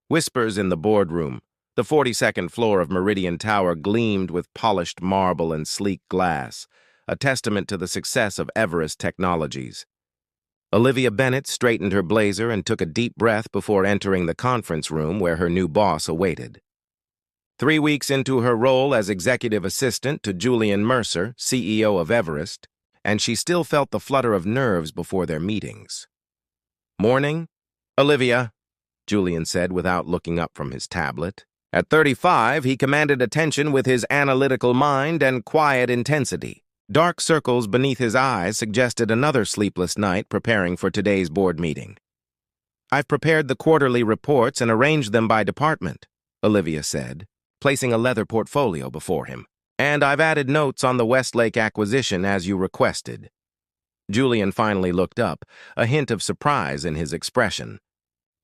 Whispers in the boardroom. The 42nd floor of Meridian Tower gleamed with polished marble and sleek glass, a testament to the success of Everest Technologies. Olivia Bennett straightened her blazer and took a deep breath before entering the conference room where her new boss awaited. 3 weeks into her role as executive assistant to Julian Mercer, CEO of Everest, and she still felt the flutter of nerves before their meetings. "Morning, Olivia," Julian said without looking up from his tablet. At 35, he commanded attention with his analytical mind and quiet intensity. Dark circles beneath his eyes suggested another sleepless night preparing for today's board meeting. "I've prepared the quarterly reports and arranged them by department," Olivia said, placing a leather portfolio before him. "And I've added notes on the Westlake acquisition as you requested." Julian finally looked up, a hint of surprise in his expression.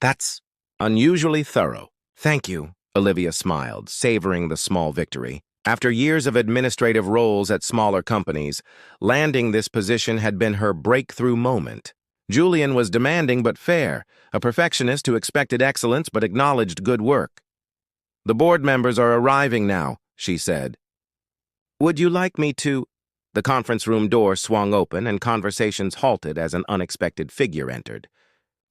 "That's unusually thorough." "Thank you," Olivia smiled, savoring the small victory. After years of administrative roles at smaller companies, landing this position had been her breakthrough moment. Julian was demanding but fair, a perfectionist who expected excellence but acknowledged good work. "The board members are arriving now," she said. "Would you like me to—" The conference room door swung open and conversations halted as an unexpected figure entered.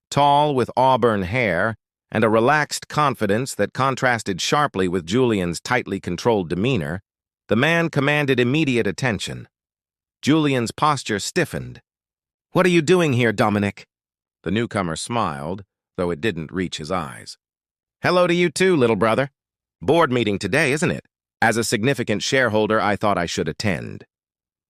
Tall, with auburn hair, and a relaxed confidence that contrasted sharply with Julian's tightly controlled demeanor, the man commanded immediate attention. Julian's posture stiffened. "What are you doing here, Dominic?" The newcomer smiled, though it didn't reach his eyes. "Hello to you too, little brother. Board meeting today, isn't it? As a significant shareholder, I thought I should attend."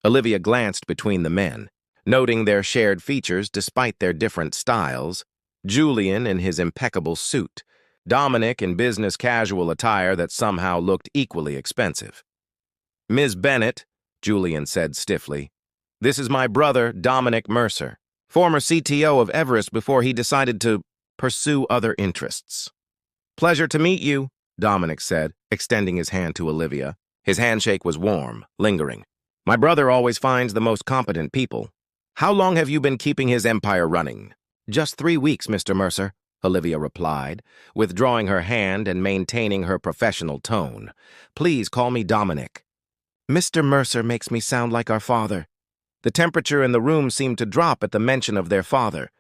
Olivia glanced between the men, noting their shared features despite their different styles. Julian in his impeccable suit, Dominic in business casual attire that somehow looked equally expensive. "Ms. Bennett," Julian said stiffly, "this is my brother, Dominic Mercer, former CTO of Everest before he decided to pursue other interests." "Pleasure to meet you," Dominic said, extending his hand to Olivia. His handshake was warm, lingering. "My brother always finds the most competent people. How long have you been keeping his empire running?" "Just 3 weeks, Mr. Mercer," Olivia replied, withdrawing her hand and maintaining her professional tone. "Please call me Dominic." "Mr. Mercer makes me sound like our father." The temperature in the room seemed to drop at the mention of their father.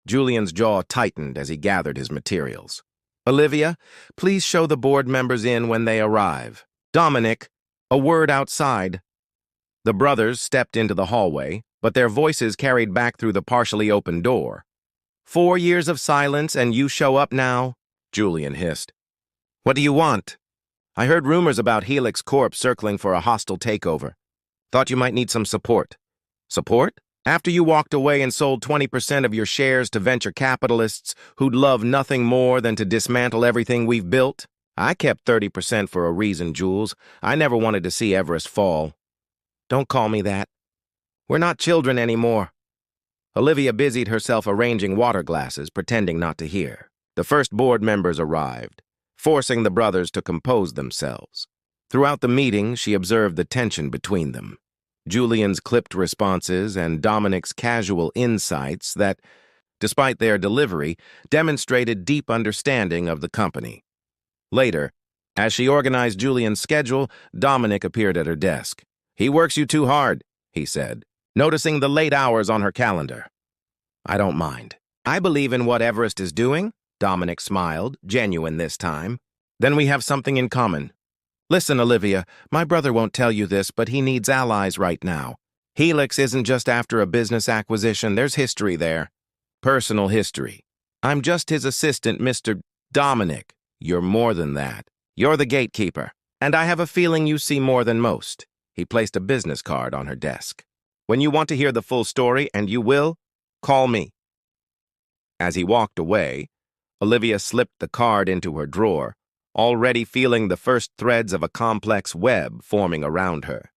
Julian's jaw tightened as he gathered his materials. "Olivia, please show the board members in when they arrive. Dominic, a word outside." The brothers stepped into the hallway, but their voices carried back through the partially open door. "4 years of silence and you show up now?" Julian hissed. "What do you want?" "I heard rumors about Helix Corp circling for a hostile takeover. Thought you might need some support." "Support? After you walked away and sold 20% of your shares to venture capitalists who'd love nothing more than to dismantle everything we've built? I kept 30% for a reason, Jules. I never wanted to see Everest fall." "Don't call me that. We're not children anymore." Olivia busied herself arranging water glasses, pretending not to hear. The first board members arrived, forcing the brothers to compose themselves. Throughout the meeting, she observed the tension between them. Julian's clipped responses and Dominic's casual insights that, despite their delivery, demonstrated deep understanding of the company. Later, as she organized Julian's schedule, Dominic appeared at her desk. "He works you too hard," he said, noticing the late hours on her calendar. "I don't mind. I believe in what Everest is doing," Dominic smiled, genuine this time. "Then we have something in common. Listen, Olivia, my brother won't tell you this, but he needs allies right now. Helix isn't just after a business acquisition, there's history there. Personal history. I'm just his assistant, Mr. Dominic. You're more than that. You're the gatekeeper. And I have a feeling you see more than most." He placed a business card on her desk. "When you want to hear the full story, and you will, call me." As he walked away, Olivia slipped the card into her drawer, already feeling the first threads of a complex web forming around her.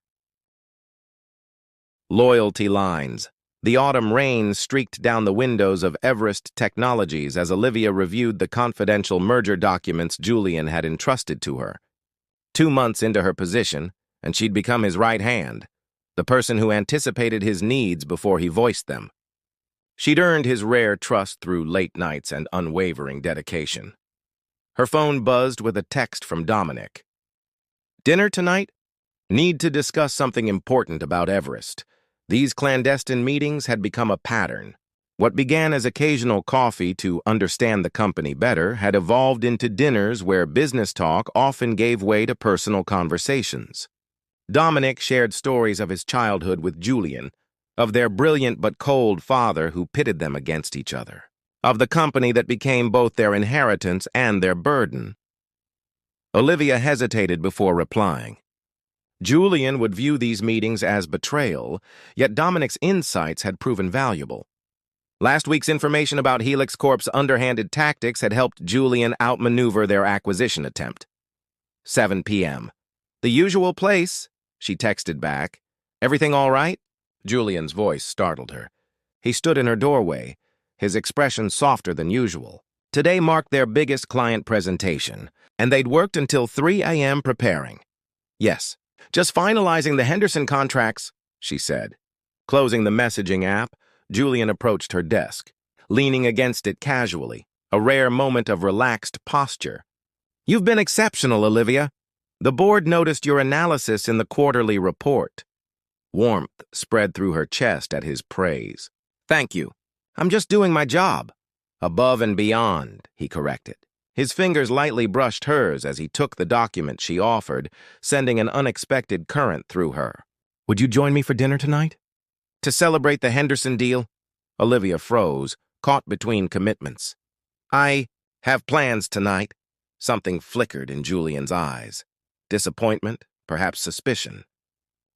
Loyalty lines. The autumn rain streaked down the windows of Everest Technologies as Olivia reviewed the confidential merger documents Julian had entrusted to her. 2 months into her position, and she'd become his right hand, the person who anticipated his needs before he voiced them. She'd earned his rare trust through late nights and unwavering dedication. Her phone buzzed with a text from Dominic. "Dinner tonight? Need to discuss something important about Everest." These clandestine meetings had become a pattern. What began as occasional coffee to understand the company better had evolved into dinners where business talk often gave way to personal conversations. Dominic shared stories of his childhood with Julian, of their brilliant but cold father who pitted them against each other, of the company that became both their inheritance and their burden. Olivia hesitated before replying. Julian would view these meetings as betrayal, yet Dominic's insights had proven valuable. Last week's information about Helix Corp's underhanded tactics had helped Julian outmaneuver their acquisition attempt. 7 p.m. "The usual place," she texted back. "Everything all right?" Julian's voice startled her. He stood in her doorway, his expression softer than usual. Today marked their biggest client presentation, and they'd worked until 3 a.m. preparing. "Yes, just finalizing the Henderson contracts," she said. Closing the messaging app, Julian approached her desk, leaning against it casually, a rare moment of relaxed posture. "You've been exceptional, Olivia. The board noticed your analysis in the quarterly report." Warmth spread through her chest at his praise. "Thank you. I'm just doing my job." "Above and beyond," he corrected. His fingers lightly brushed hers as he took the document she offered, sending an unexpected current through her. "Would you join me for dinner tonight?" "To celebrate the Henderson deal?" Olivia froze, caught between commitments. "I have plans tonight." Something flickered in Julian's eyes. Disappointment, perhaps suspicion.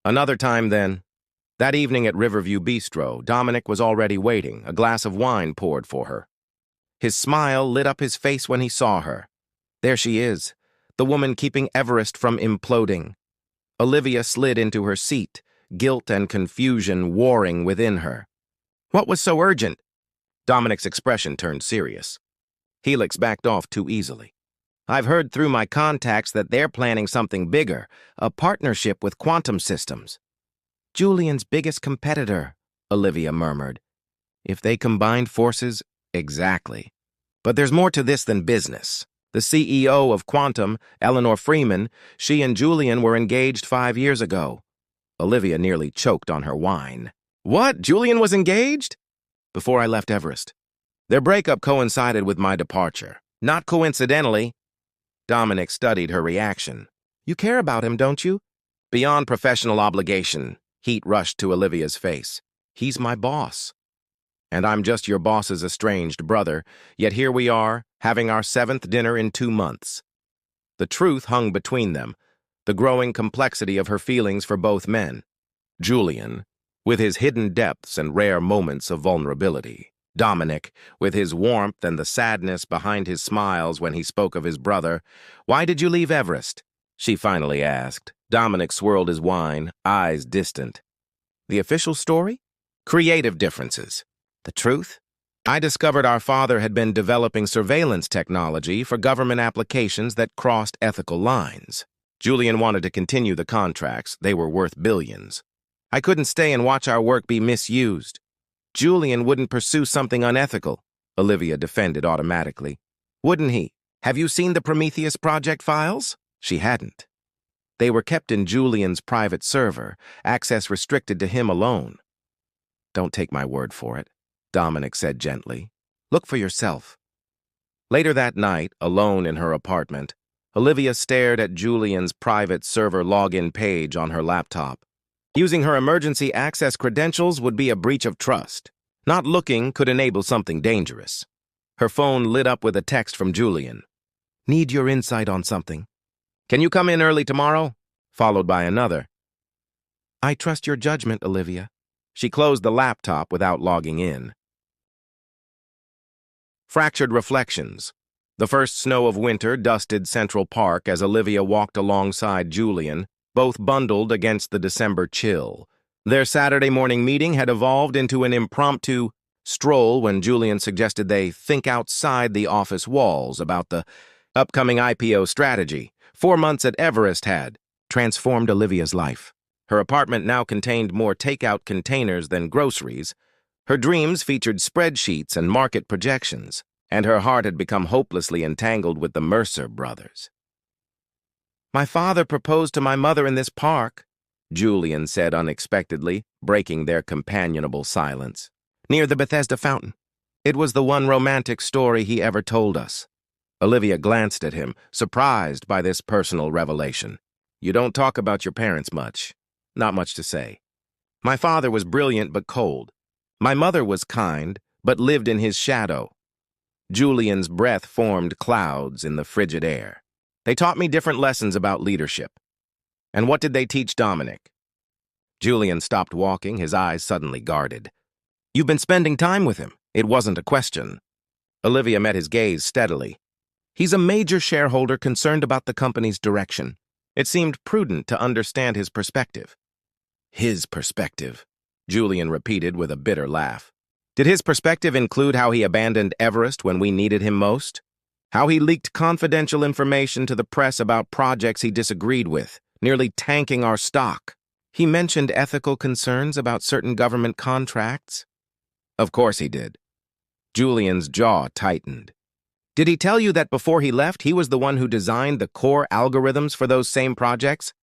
"Another time, then." That evening at Riverview Bistro, Dominic was already waiting, a glass of wine poured for her. His smile lit up his face when he saw her. There she is, the woman keeping Everest from imploding. Olivia slid into her seat, guilt and confusion warring within her. "What was so urgent?" Dominic's expression turned serious. Helix backed off too easily. "I've heard through my contacts that they're planning something bigger, a partnership with quantum systems." "Julian's biggest competitor," Olivia murmured. "If they combined forces, exactly. But there's more to this than business. The CEO of Quantum, Eleanor Freeman, she and Julian were engaged 5 years ago." Olivia nearly choked on her wine. "What? Julian was engaged?" "Before I left Everest. Their breakup coincided with my departure. Not coincidentally." Dominic studied her reaction. "You care about him, don't you?" "Beyond professional obligation." Heat rushed to Olivia's face. "He's my boss. And I'm just your boss's estranged brother, yet here we are, having our 7th dinner in 2 months. The truth hung between them, the growing complexity of her feelings for both men. Julian, with his hidden depths and rare moments of vulnerability. Dominic, with his warmth and the sadness behind his smiles when he spoke of his brother. "Why did you leave Everest?" she finally asked. Dominic swirled his wine, eyes distant. "The official story? Creative differences. The truth? I discovered our father had been developing surveillance technology for government applications that crossed ethical lines. Julian wanted to continue the contracts. They were worth billions. I couldn't stay and watch our work be misused." "Julian wouldn't pursue something unethical," Olivia defended automatically. "Wouldn't he? Have you seen the Prometheus project files?" She hadn't. They were kept in Julian's private server, access restricted to him alone. "Don't take my word for it," Dominic said gently. "Look for yourself." Later that night, alone in her apartment, Olivia stared at Julian's private server login page on her laptop. Using her emergency access credentials would be a breach of trust. Not looking could enable something dangerous. Her phone lit up with a text from Julian. "Need your insight on something. Can you come in early tomorrow?" Followed by another. "I trust your judgment, Olivia." She closed the laptop without logging in. Fractured reflections. The first snow of winter dusted Central Park as Olivia walked alongside Julian, both bundled against the December chill. Their Saturday morning meeting had evolved into an impromptu stroll when Julian suggested they think outside the office walls about the upcoming IPO strategy. 4 months at Everest had transformed Olivia's life. Her apartment now contained more takeout containers than groceries. Her dreams featured spreadsheets and market projections. and her heart had become hopelessly entangled with the Mercer brothers. "My father proposed to my mother in this park," Julian said unexpectedly, breaking their companionable silence. "Near the Bethesda fountain. It was the one romantic story he ever told us." Olivia glanced at him, surprised by this personal revelation. "You don't talk about your parents much." "Not much to say. My father was brilliant but cold. My mother was kind, but lived in his shadow." Julian's breath formed clouds in the frigid air. "They taught me different lessons about leadership." "And what did they teach Dominic?" Julian stopped walking, his eyes suddenly guarded. "You've been spending time with him." It wasn't a question. Olivia met his gaze steadily. "He's a major shareholder concerned about the company's direction. It seemed prudent to understand his perspective." "His perspective," Julian repeated with a bitter laugh. "Did his perspective include how he abandoned Everest when we needed him most? How he leaked confidential information to the press about projects he disagreed with, nearly tanking our stock? He mentioned ethical concerns about certain government contracts?" "Of course he did." Julian's jaw tightened. "Did he tell you that before he left, he was the one who designed the core algorithms for those same projects?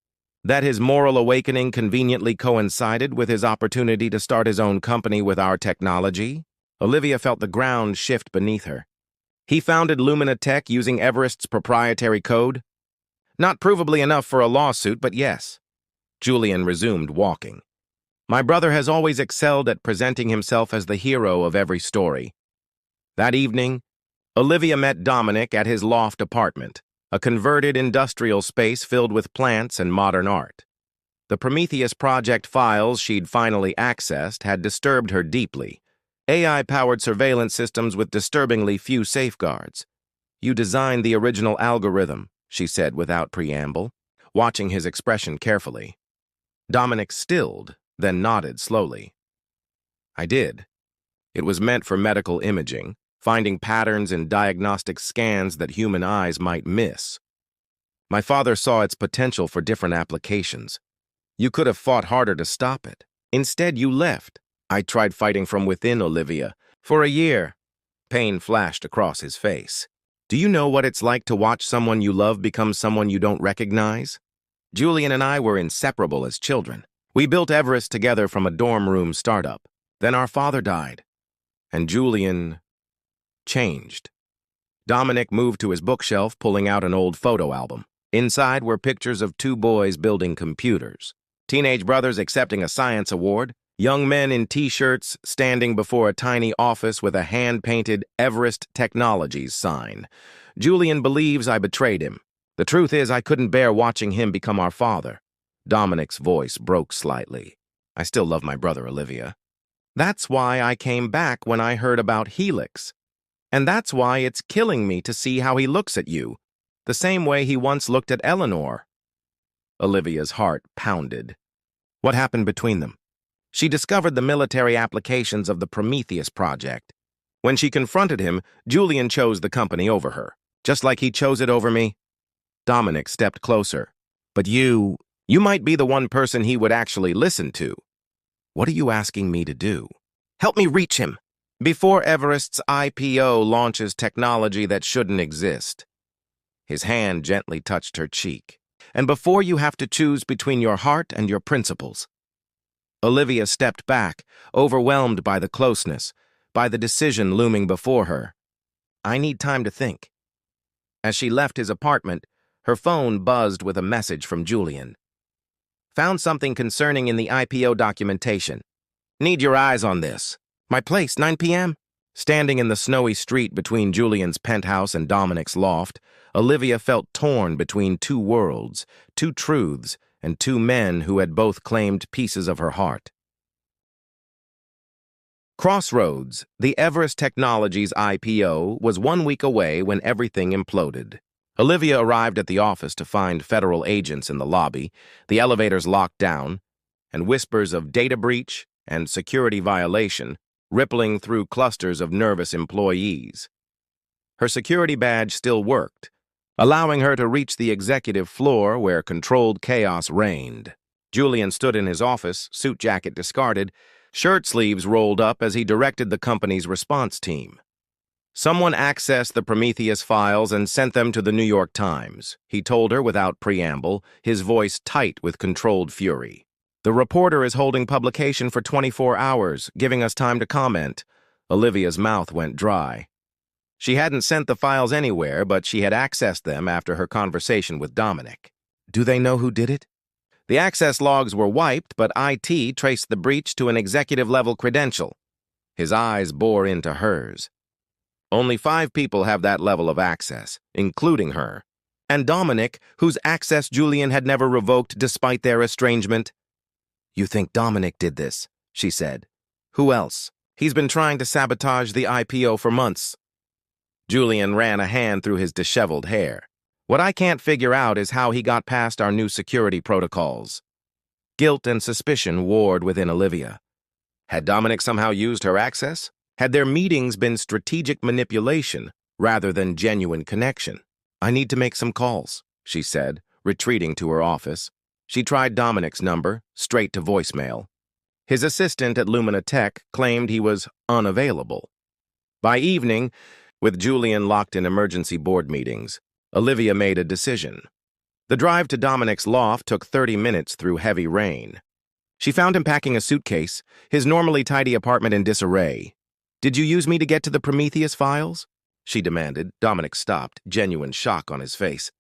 That his moral awakening conveniently coincided with his opportunity to start his own company with our technology?" Olivia felt the ground shift beneath her. "He founded Lumina Tech using Everest's proprietary code?" "Not provably enough for a lawsuit, but yes." Julian resumed walking. "My brother has always excelled at presenting himself as the hero of every story." That evening, Olivia met Dominic at his loft apartment, a converted industrial space filled with plants and modern art. The Prometheus Project files she'd finally accessed had disturbed her deeply. AI-powered surveillance systems with disturbingly few safeguards. "You designed the original algorithm," she said without preamble, watching his expression carefully. Dominic stilled, then nodded slowly. "I did. It was meant for medical imaging, finding patterns in diagnostic scans that human eyes might miss. My father saw its potential for different applications. You could have fought harder to stop it. Instead, you left." "I tried fighting from within, Olivia. For a year." Pain flashed across his face. "Do you know what it's like to watch someone you love become someone you don't recognize? Julian and I were inseparable as children. We built Everest together from a dorm room startup. Then our father died. And Julian changed." Dominic moved to his bookshelf, pulling out an old photo album. Inside were pictures of two boys building computers. Teenage brothers accepting a science award. Young men in T-shirts standing before a tiny office with a hand-painted Everest Technologies sign. "Julian believes I betrayed him. The truth is I couldn't bear watching him become our father." Dominic's voice broke slightly. "I still love my brother, Olivia. That's why I came back when I heard about Helix. And that's why it's killing me to see how he looks at you, the same way he once looked at Eleanor." Olivia's heart pounded. What happened between them? She discovered the military applications of the Prometheus project. When she confronted him, Julian chose the company over her, just like he chose it over me. Dominic stepped closer. "But you might be the one person he would actually listen to." "What are you asking me to do?" "Help me reach him before Everest's IPO launches technology that shouldn't exist." His hand gently touched her cheek. "And before you have to choose between your heart and your principles." Olivia stepped back, overwhelmed by the closeness, by the decision looming before her. "I need time to think." As she left his apartment, her phone buzzed with a message from Julian. "Found something concerning in the IPO documentation. Need your eyes on this. My place, 9 p.m.? Standing in the snowy street between Julian's penthouse and Dominic's loft, Olivia felt torn between two worlds, two truths, and two men who had both claimed pieces of her heart. Crossroads, the Everest Technologies IPO, was 1 week away when everything imploded. Olivia arrived at the office to find federal agents in the lobby, the elevators locked down, and whispers of data breach and security violation rippling through clusters of nervous employees. Her security badge still worked, allowing her to reach the executive floor where controlled chaos reigned. Julian stood in his office, suit jacket discarded, shirt sleeves rolled up as he directed the company's response team. Someone accessed the Prometheus files and sent them to the New York Times, he told her without preamble, his voice tight with controlled fury. The reporter is holding publication for 24 hours, giving us time to comment. Olivia's mouth went dry. She hadn't sent the files anywhere, but she had accessed them after her conversation with Dominic. Do they know who did it? The access logs were wiped, but IT traced the breach to an executive-level credential. His eyes bore into hers. Only 5 people have that level of access, including her. And Dominic, whose access Julian had never revoked despite their estrangement. You think Dominic did this, she said. Who else? He's been trying to sabotage the IPO for months. Julian ran a hand through his disheveled hair. What I can't figure out is how he got past our new security protocols. Guilt and suspicion warred within Olivia. Had Dominic somehow used her access? Had their meetings been strategic manipulation rather than genuine connection? I need to make some calls, she said, retreating to her office. She tried Dominic's number, straight to voicemail. His assistant at Lumina Tech claimed he was unavailable. By evening, with Julian locked in emergency board meetings, Olivia made a decision. The drive to Dominic's loft took 30 minutes through heavy rain. She found him packing a suitcase, his normally tidy apartment in disarray. Did you use me to get to the Prometheus files? She demanded. Dominic stopped, genuine shock on his face.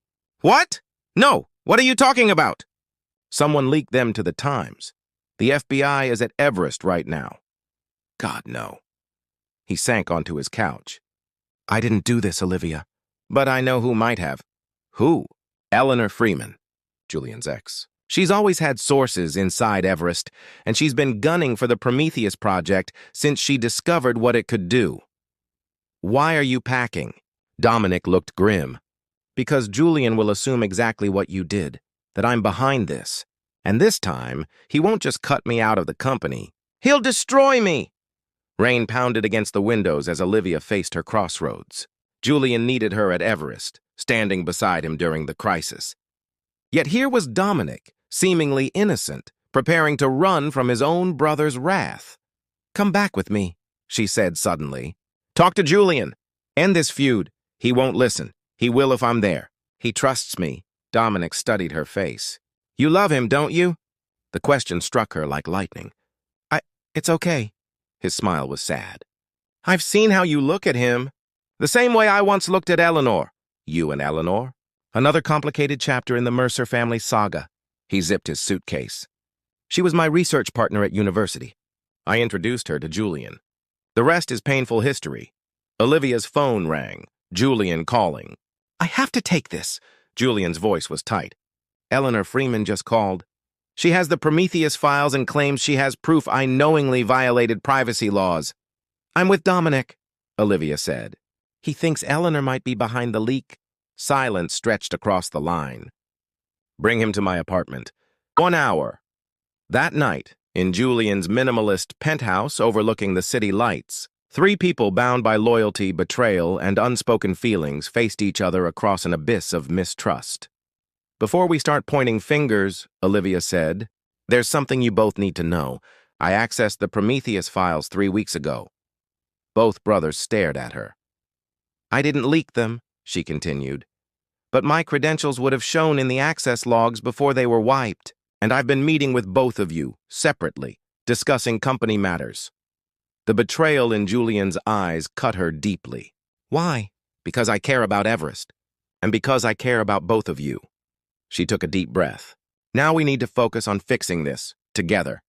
What? No, what are you talking about? Someone leaked them to the Times. The FBI is at Everest right now. God, no. He sank onto his couch. I didn't do this, Olivia. But I know who might have. Who? Eleanor Freeman, Julian's ex. She's always had sources inside Everest, and she's been gunning for the Prometheus project since she discovered what it could do. Why are you packing? Dominic looked grim. Because Julian will assume exactly what you did, that I'm behind this. And this time, he won't just cut me out of the company. He'll destroy me! Rain pounded against the windows as Olivia faced her crossroads. Julian needed her at Everest, standing beside him during the crisis. Yet here was Dominic, seemingly innocent, preparing to run from his own brother's wrath. Come back with me, she said suddenly. Talk to Julian. End this feud. He won't listen. He will if I'm there. He trusts me. Dominic studied her face. You love him, don't you? The question struck her like lightning. It's okay. His smile was sad. I've seen how you look at him. The same way I once looked at Eleanor. You and Eleanor? Another complicated chapter in the Mercer family saga. He zipped his suitcase. She was my research partner at university. I introduced her to Julian. The rest is painful history. Olivia's phone rang, Julian calling. I have to take this. Julian's voice was tight. Eleanor Freeman just called. She has the Prometheus files and claims she has proof I knowingly violated privacy laws. I'm with Dominic, Olivia said. He thinks Eleanor might be behind the leak. Silence stretched across the line. Bring him to my apartment. 1 hour. That night, in Julian's minimalist penthouse overlooking the city lights, 3 people bound by loyalty, betrayal, and unspoken feelings faced each other across an abyss of mistrust. Before we start pointing fingers, Olivia said, there's something you both need to know. I accessed the Prometheus files 3 weeks ago. Both brothers stared at her. I didn't leak them, she continued. But my credentials would have shown in the access logs before they were wiped, and I've been meeting with both of you, separately, discussing company matters. The betrayal in Julian's eyes cut her deeply. Why? Because I care about Everest, and because I care about both of you. She took a deep breath. Now we need to focus on fixing this, together.